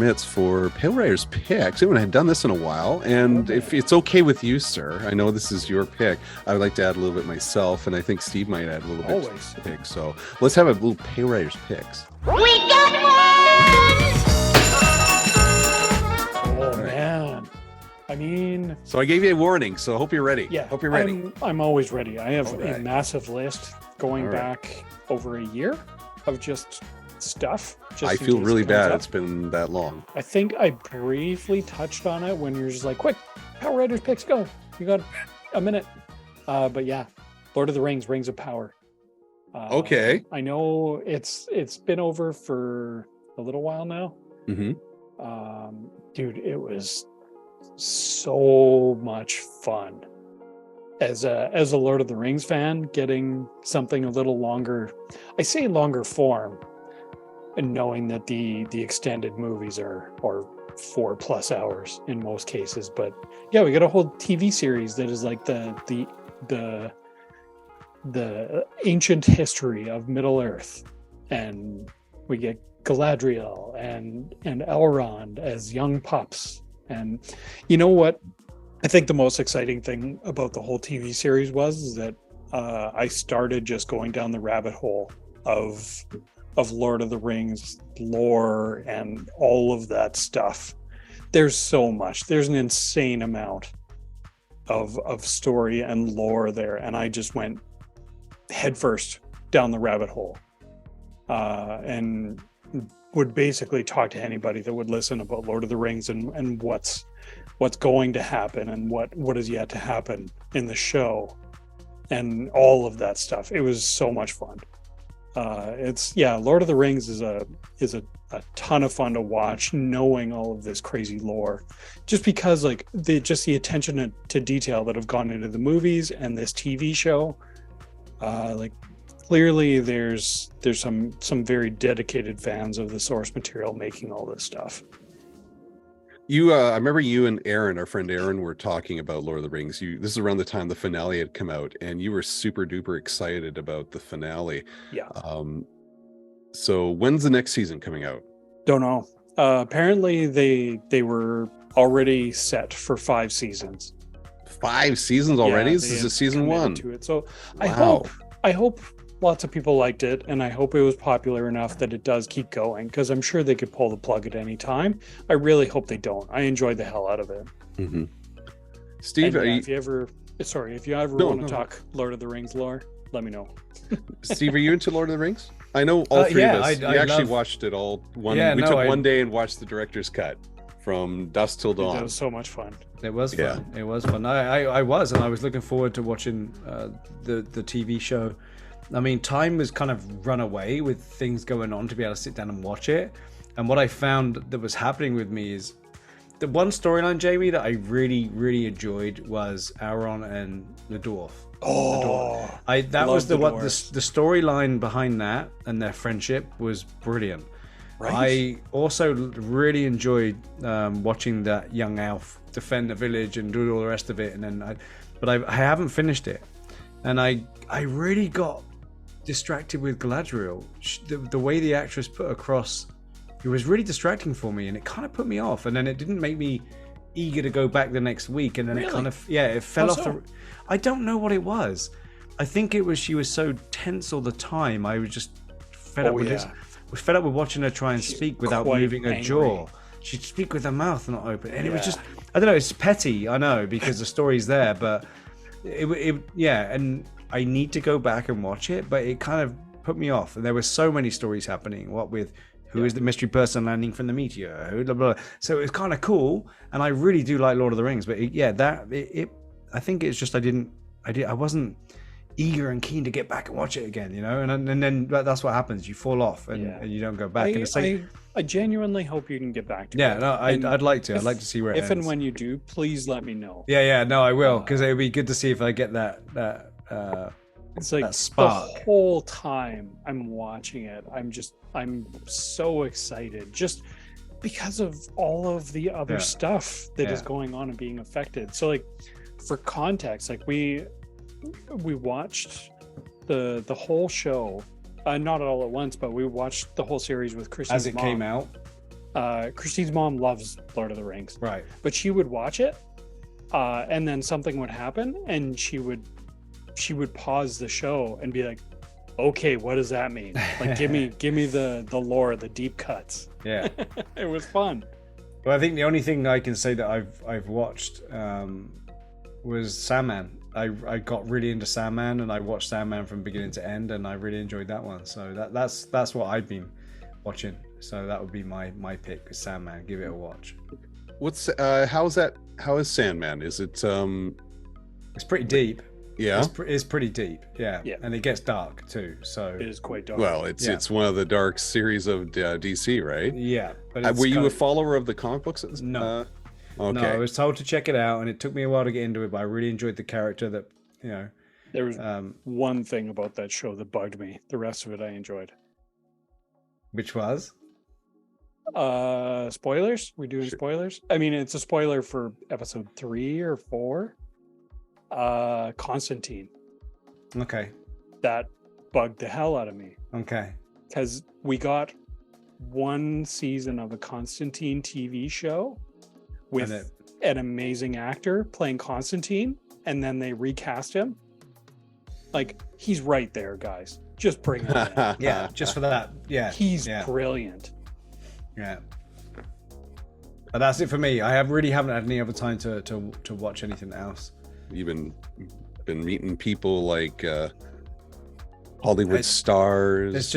permits for Pale Riders picks. We haven't done this in a while, and if it's okay with you, sir, I know this is your pick. I would like to add a little bit myself, and I think Steve might add a little bit to pick. So let's have a little Pale Riders picks. We got one! Oh, man. I mean... So I gave you a warning, so I hope you're ready. Yeah. Hope you're ready. I'm always ready. I have a massive list going right. back over a year of just stuff. I feel really bad it's been that long. I think I briefly touched on it when you're just like, quick, Power Riders picks, go. You got a minute. But yeah, Lord of the Rings, Rings of Power. Okay. I know it's been over for a little while now. Mm-hmm. Dude, it was so much fun. As a Lord of the Rings fan, getting something a little longer, I say longer form, and knowing that the extended movies are 4+ hours in most cases. But yeah, we got a whole TV series that is like the ancient history of Middle Earth, and we get Galadriel and Elrond as young pups. And you know what I think the most exciting thing about the whole TV series is that I started just going down the rabbit hole of Lord of the Rings lore and all of that stuff. There's so much. There's an insane amount of story and lore there, and I just went headfirst down the rabbit hole, and would basically talk to anybody that would listen about Lord of the Rings and what's going to happen and what is yet to happen in the show and all of that stuff. It was so much fun. Lord of the Rings is a ton of fun to watch, knowing all of this crazy lore, just because like the attention to detail that have gone into the movies and this TV show. Like clearly there's some very dedicated fans of the source material making all this stuff. I remember you and Aaron, our friend Aaron, were talking about Lord of the Rings. This is around the time the finale had come out, and you were super duper excited about the finale. Yeah. So when's the next season coming out? Don't know. Apparently they were already set for 5 seasons. 5 seasons already? Yeah, this is a season 1. To it. So wow. I hope lots of people liked it, and I hope it was popular enough that it does keep going, because I'm sure they could pull the plug at any time. I really hope they don't. I enjoyed the hell out of it. Mm-hmm. Steve, if you ever want to talk Lord of the Rings lore, let me know. Steve, are you into Lord of the Rings? I know all three of us. We actually watched it all. We took one day and watched the director's cut from dusk till dawn. That was so much fun. It was fun. Yeah. It was fun. I was looking forward to watching the TV show. I mean, time was kind of run away with things going on to be able to sit down and watch it. And what I found that was happening with me is the one storyline, Jamie, that I really, really enjoyed was Aaron and the dwarf. That was the storyline behind that, and their friendship was brilliant. Right. I also really enjoyed watching that young elf defend the village and do all the rest of it. And then I haven't finished it, and I really got distracted with Galadriel. The way the actress put across, it was really distracting for me, and it kind of put me off. And then it didn't make me eager to go back the next week. And then it kind of it fell off. I don't know what it was. I think it was she was so tense all the time. I was just fed up with this. We fed up with watching her try and speak without moving her jaw. She'd speak with her mouth not open, and it was just, I don't know, it's petty, I know, because the story's there, but and I need to go back and watch it, but it kind of put me off. And there were so many stories happening. What with who is the mystery person landing from the meteor? Who, blah, blah. So it was kind of cool, and I really do like Lord of the Rings. But I think it's just I wasn't eager and keen to get back and watch it again, you know. And then that's what happens. You fall off and you don't go back. I genuinely hope you can get back to it. Yeah, no, I'd like to. I'd like to see where it ends. If and when you do, please let me know. Yeah, no, I will, because it would be good to see if I get that it's like that spark. The whole time I'm watching it, I'm so excited, just because of all of the other stuff that is going on and being affected. So like, for context, like we watched the whole show, not all at once, but we watched the whole series with Chrissy's as it mom. came out. Christine's mom loves Lord of the Rings, Right. but she would watch it, and then something would happen, and she would pause the show and be like, "Okay, what does that mean? Like, give me the lore, the deep cuts." Yeah. It was fun. Well, I think the only thing I can say that I've watched was Sandman. I got really into Sandman, and I watched Sandman from beginning to end, and I really enjoyed that one. So that's what I've been watching. So that would be my pick, is Sandman. Give it a watch. What's how is Sandman? Is it It's pretty deep. yeah? It's pretty deep. Yeah. Yeah. And it gets dark too. So It is quite dark. Well, it's one of the dark series of DC, right? yeah. But it's Were you kind a of- follower of the comic books? No. Okay. No, I was told to check it out, and it took me a while to get into it, but I really enjoyed the character that, you know. There was one thing about that show that bugged me. The rest of it I enjoyed. Which was? Spoilers? We doing spoilers? I mean, it's a spoiler for episode 3 or 4. Constantine. Okay. That bugged the hell out of me, Okay. because we got one season of a Constantine TV show with And it- an amazing actor playing Constantine, and then they recast him. Like, he's right there, guys. Just bring him in. Yeah, just for that. Yeah. He's yeah. brilliant. Yeah. But that's it for me. I haven't had any other time to watch anything else. You've been meeting people like Hollywood It's stars. There's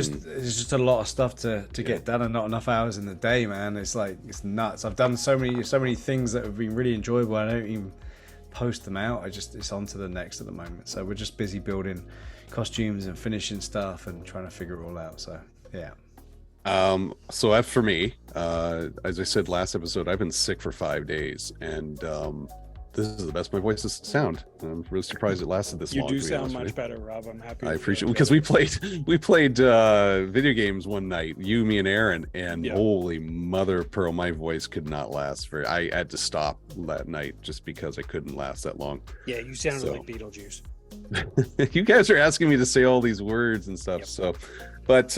just a lot of stuff to get done, and not enough hours in the day, man. It's like, it's nuts. I've done so many things that have been really enjoyable. I don't even post them out. it's on to the next at the moment. So we're just busy building costumes and finishing stuff and trying to figure it all out. So yeah. So as for me, as I said last episode, I've been sick for 5 days, and this is the best my voice has sound. I'm really surprised it lasted this You long. do to be sound honest with much you. better, Rob. I'm happy. I for appreciate you. because we played video games one night, you, me, and Aaron, and Yeah. holy mother of pearl, my voice could not last for. I had to stop that night just because I couldn't last that long. Yeah, you sounded So- like Beetlejuice. You guys are asking me to say all these words and stuff. Yep. So, but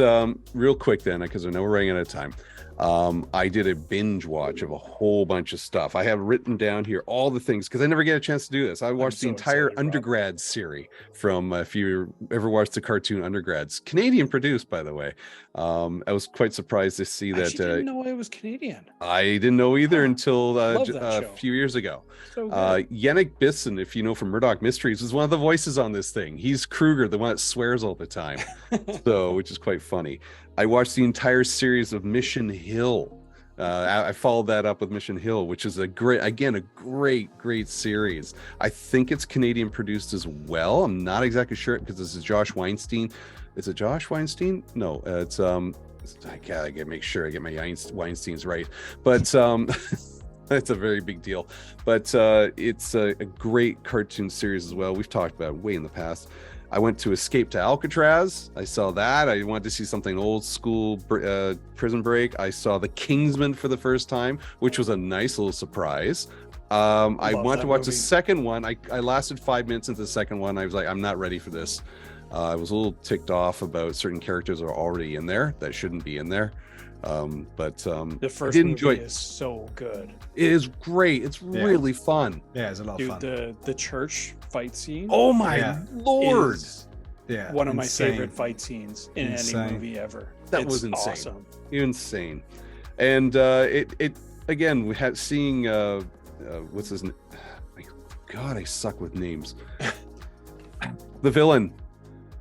real quick then, because I know we're running out of time. I did a binge watch of a whole bunch of stuff. I have written down here all the things because I never get a chance to do this. I watched the so entire excited, Rob. Undergrads series from, if you ever watched the cartoon Undergrads, Canadian produced, by the way. I was quite surprised to see I that. actually didn't know it was Canadian. I didn't know either Huh. until Love that a show. few years ago. So good. Yannick Bisson, if you know from Murdoch Mysteries, was one of the voices on this thing. He's Kruger, the one that swears all the time, so which is quite funny. I watched the entire series of Mission Hill. I followed that up with Mission Hill, which is a great series. I think it's Canadian produced as well. I'm not exactly sure because this is Josh Weinstein. Is it Josh Weinstein? No, it's I gotta make sure I get my Weinsteins right, but it's a very big deal. But it's a great cartoon series as well. We've talked about it way in the past. I went to Escape to Alcatraz. I saw that. I wanted to see something old school, Prison Break. I saw the Kingsman for the first time, which was a nice little surprise. I Love wanted that to watch movie. the second one. I lasted 5 minutes into the second one. I was like, I'm not ready for this. I was a little ticked off about certain characters that are already in there that shouldn't be in there. But The I first did movie enjoy is so good. it. Is great. It's really fun. Yeah, it's a lot Dude, of fun. the church fight scene. Oh my Yeah. lord! is Yeah. one of insane. my favorite fight scenes in Insane. any movie ever. That It's was insane. Awesome. Insane. And it again, we had seeing what's his name? God, I suck with names. The villain,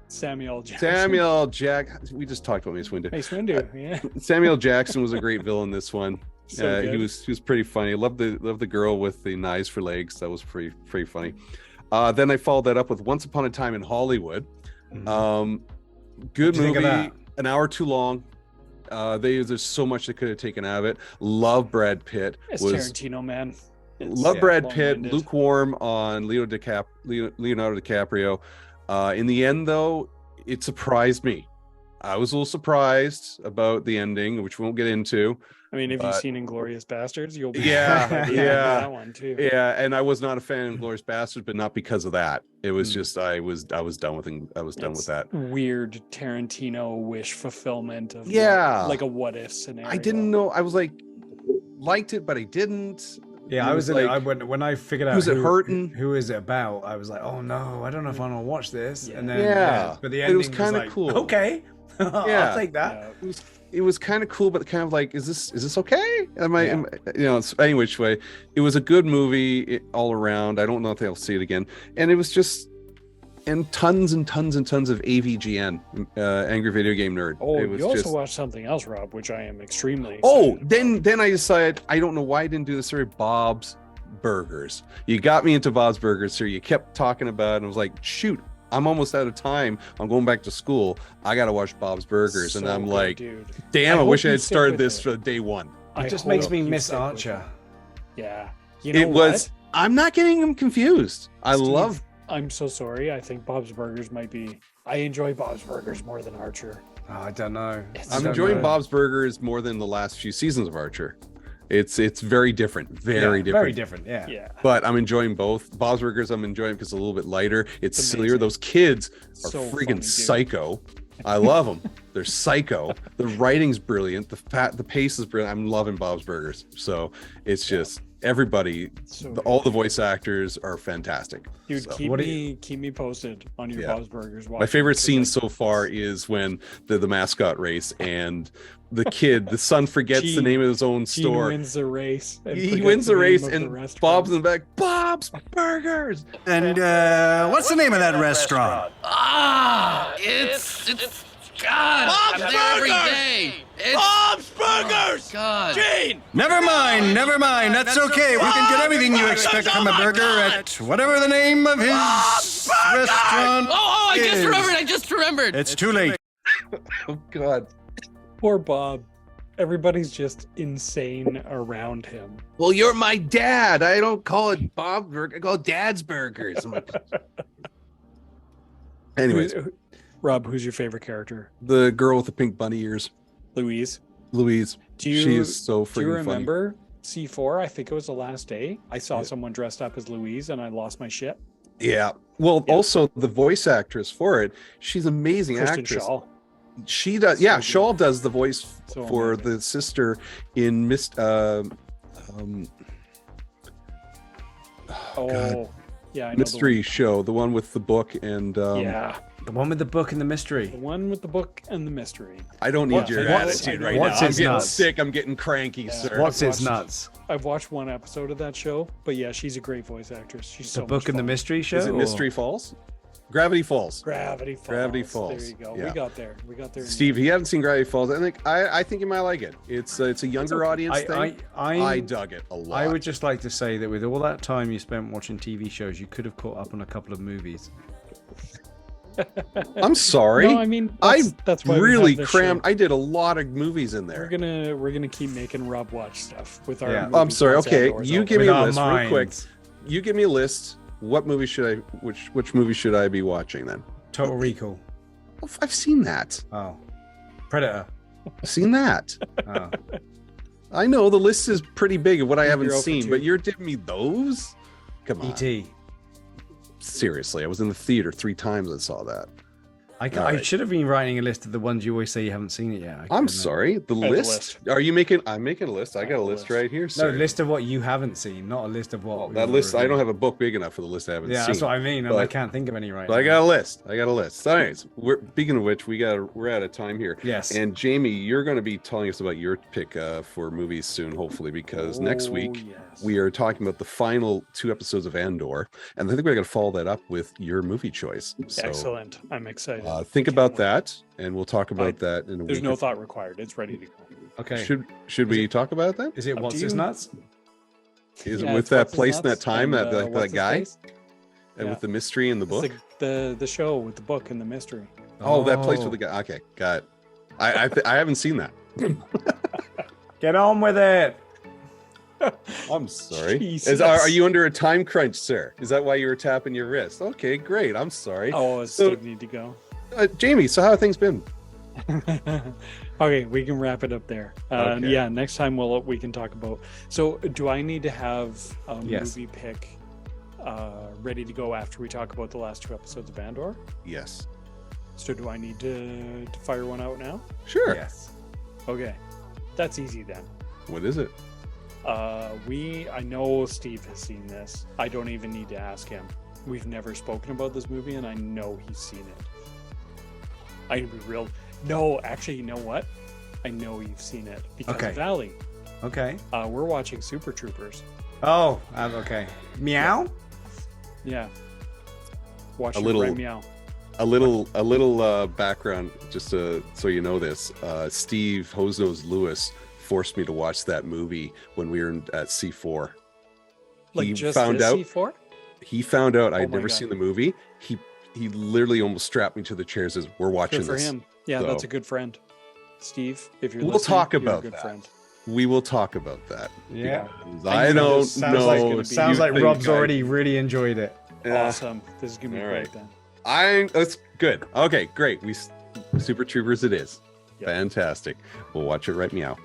Samuel Jackson. Samuel Jack. We just talked about Mace Windu. Mace Windu. Yeah. Samuel Jackson was a great villain. This one, So he good. was pretty funny. Loved the girl with the knives for legs. That was pretty funny. Then I followed that up with Once Upon a Time in Hollywood. Mhm. Good What'd you think of movie. that? An hour too long. There's so much they could have taken out of it. Love Brad Pitt. It's Was Tarantino, man. It's love Brad Pitt. long-winded. Lukewarm on Leonardo DiCaprio. In the end, though, it surprised me. I was a little surprised about the ending, which we won't get into. I mean, if but- you've seen Inglorious Bastards, you'll be Yeah, by the end of yeah. that one too. Yeah, and I was not a fan of Glorious Bastards, but not because of that. It was Mm. just I was done with I was done with It's that. weird Tarantino wish fulfillment of Yeah. like a what if scenario. I didn't know. I was like, liked it, but I didn't. Yeah, It I was in like, it when I figured out who's it hurting? who is it about. I was like, oh no, I don't know if I want to watch this. And then Yeah. but the But ending it was kinda like, cool. Okay, I'll Yeah. take that. Yeah. It was kind of cool, but kind of like, is this okay? Yeah. It's, any which way, it was a good movie all around. I don't know if I'll see it again. And it was just, and tons and tons and tons of AVGN, Angry Video Game Nerd. Oh, it was you also just, watched something else, Rob, which I am extremely oh, excited then I decided, I don't know why I didn't do this. Sorry, Bob's Burgers. You got me into Bob's Burgers, sir. You kept talking about it, and I was like, shoot, I'm almost out of time. I'm going back to school. I got to watch Bob's Burgers. And So I'm good, like, dude. damn, I hope wish I you had stick started with this it. for day one. It just I makes hope me you miss stick with Archer. it. Yeah. You know It was, what? I'm not getting him confused. I Steve, love, I'm so sorry. I think Bob's Burgers might be. I enjoy Bob's Burgers more than Archer. Oh, I don't know. It's I'm so enjoying good. Bob's Burgers more than the last few seasons of Archer. It's very different, very different. Very different. Yeah. Yeah. But I'm enjoying both. Bob's Burgers, I'm enjoying because it's a little bit lighter. It's It's sillier. amazing. Those kids are So funny, freaking dude. psycho. I love them. They're psycho. The writing's brilliant. The pace is brilliant. I'm loving Bob's Burgers. So it's just everybody. So All the voice actors are fantastic. Dude, So, keep what do me posted on your Yeah. Bob's Burgers. my favorite scene so far is when the mascot race and the son forgets the Gene- name of his own Gene store. wins the race. and He forgets wins the name race of the and restaurant. Bob's in the back. Bob's Burgers. And what's the name of that restaurant? It's God. I'm there every day. It's Bob's Burgers. God. Never mind. That's okay. We can get everything you expect from a burger at whatever the name of his restaurant Oh, I is. just remembered. It's too late. Oh God. Poor Bob. Everybody's just insane around him. Well, you're my dad. I don't call it Bob Burger. I call it Dad's Burgers. I'm like- Anyways, Rob, who's your favorite character? the girl with the pink bunny ears, Louise. Louise. Do you, she is so do you freaking funny. remember C4? I think it was the last day. I saw someone dressed up as Louise and I lost my shit. Yeah. Well, also the voice actress for it. She's an amazing Kristen actress. Shaw. She does. Yeah, So good. Shaw does the voice So for amazing. the sister in Oh, God. yeah, I know mystery show, the one with the book and yeah, The one with the book and the mystery. the one with the book and the mystery. I don't need What- your what's- attitude right what's now. I'm his getting nuts? sick. I'm getting cranky, Yeah. sir. What's I've his watched- nuts? I've watched one episode of that show, but yeah, she's a great voice actress. She's so The book much and the fun. mystery show. Is it or- Mystery Falls? Gravity Falls. Gravity Falls. Gravity Falls. There you go. Yeah. We got there. We got there. in Steve, you haven't seen Gravity Falls. I think you might like it. It's a younger audience thing. I dug it a lot. I would just like to say that with all that time you spent watching TV shows, you could have caught up on a couple of movies. I'm sorry. No, I mean I that's why we really have this crammed. show. I did a lot of movies in there. We're gonna keep making Rob watch stuff with our. Yeah. movie I'm sorry. once Okay, Andor's you over. give me With a our list real quick. minds. You give me a list. What movie should I? Which movie should I be watching then? Total Recall. I've seen that. Oh. Predator. I've seen that. Oh. I know the list is pretty big of what I haven't You're 0 for seen, 2. but you're giving me those? Come on. E.T. Seriously, I was in the theater 3 times. I saw that. I Alright. should have been writing a list of the ones you always say you haven't seen it yet. I'm sorry. The the list? list. Are you making? I'm making a list. I got a the list list. right here. No, Sir. list of what you haven't seen, not a list of what. Well, we that were list. I don't reviewing. have a book big enough for the list I haven't Yeah, seen. that's what I mean, and I but- can't think of any right But now. I got a list. So anyways, speaking of which, we're out of time here. Yes. And Jamie, you're going to be telling us about your pick for movies soon, hopefully, because next Oh, week yes. we are talking about the final 2 episodes of Andor, and I think we're going to follow that up with your movie choice. So, Excellent. I'm excited. think Can't about wait. that, and we'll talk about that in a There's week. no or- thought required. It's ready to go. Okay. Should we talk about it then? Is it Up what's to his you. nuts? Is Yeah, it with it's that What's His place and that Nuts time and, that What's His guy, Face? and Yeah. with the mystery in the book? It's the show with the book and the mystery. Oh, that place with the guy. Okay, got it. I haven't seen that. Get on with it. I'm sorry. Jesus. Are you under a time crunch, sir? Is that why you were tapping your wrist? Okay, great. I'm sorry. Oh, does So- Steve need to go? Jamie, so how have things been? Okay, we can wrap it up there. Okay. Yeah, next time we can talk about. So, do I need to have a Yes. movie pick ready to go after we talk about the last 2 episodes of Andor? Yes. So, do I need to fire one out now? Sure. Yes. Okay, that's easy then. What is it? I know Steve has seen this. I don't even need to ask him. We've never spoken about this movie, and I know he's seen it. I can be real. No, actually, you know what? I know you've seen it because of Valley. Okay. We're watching Super Troopers. Oh, okay. Meow? Yeah. Watch A little- Red Meow. A little background, just so you know this. Steve Hosenose Lewis forced me to watch that movie when we were at C4. Like He just found this out. C4? He found out I'd my never God. seen the movie. He literally almost strapped me to the chair and says, "We're watching Good for this." him. Yeah, So- that's a good friend. Steve, if you're We'll listening, talk you're about a good that. friend. We will talk about that. Yeah. Because I don't Sounds know. like, sounds you like think Rob's I- already really enjoyed it. Yeah. Awesome. This is gonna be All great right. then. That's good. Okay, great. Super Troopers it is. Yep. Fantastic. We'll watch it right meow.